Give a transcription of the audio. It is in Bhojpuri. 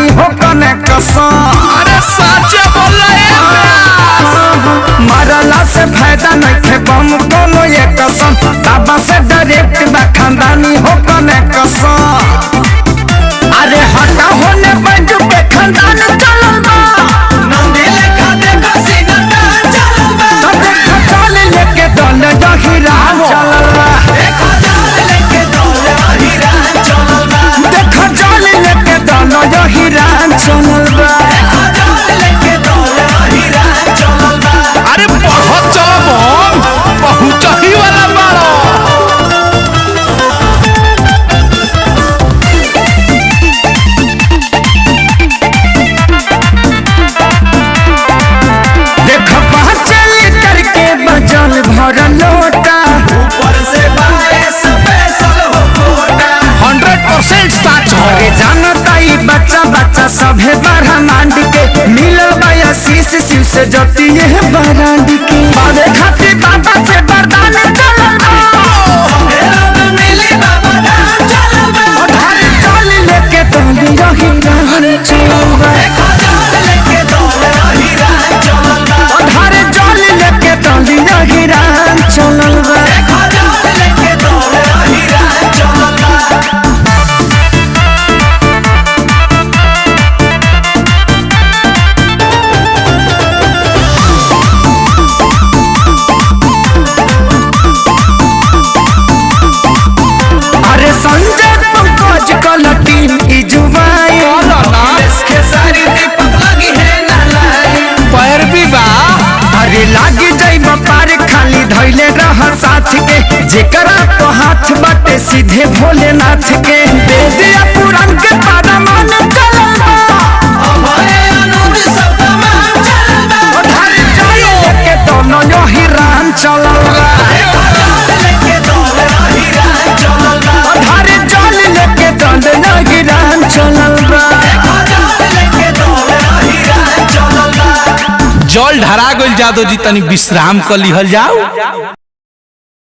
खानदानी हो कने कसम। अरे सच बोल मरला से फायदा नहीं बम कोनो ये कसम। बाबा से डायरेक्ट बा खानदानी हो कने कसम। अरे हटा होने बैठ पे खानदान चलल बा। नंदी लेखा देखा सीना चलल बा। तो देखा चाल लेके दल जहीरा चलल बा। देखा चाल लेके दल जहीरा चलल बा। देखा चाल लेके दल जहीरा चलल बा। देखा चाल लेके दल जहीरा चलल बा। अरे बहुत चलो बम बहुत ही वाला बाड़ो। जल भर लोटा ऊपर से बारिश स्पेशल हो कोटा 100% सच हो। अरे जानता ही बच्चा बच्चा सभे बड़ा मांड के मिलल बाया शीश शिव से जती है बरांड के। बाबे खातिर बाबा से वरदान चलल बा। मेरा में मिली बाबा धाम चलल बा। उधारे चल लेके दल जहीरा चलल बा। देखा चाल लेके दल जहीरा चलल बा। उधारे चल लेके दल जहीरा चलल बा। देखा चाल लेके दल जहीरा चलल बा। अरे संजय पंकज कल टीम इजुबाई खेसारी दीपक लगी है ना लाई पैर भी बा। अरे लागी जाइब पार खाली धैले रह साथ के। जेकरा तो हाथ बाटे सीधे भोलेनाथ के। दे दिया पुराण के पारा मान चलल बा। हमारे अनुज सब तमाम चलल बा। उधारे चल लेके दोनों जहीरान चलल बा। देखा चाल लेके दल जहीरा चलल बा। उधारे चल लेके दोनों जहीरान चलल बा। देखा चाल लेके दल जहीरा चलल बा। जल ढरा गइल जादो जी तनी विश्राम कर लिहल जाओ।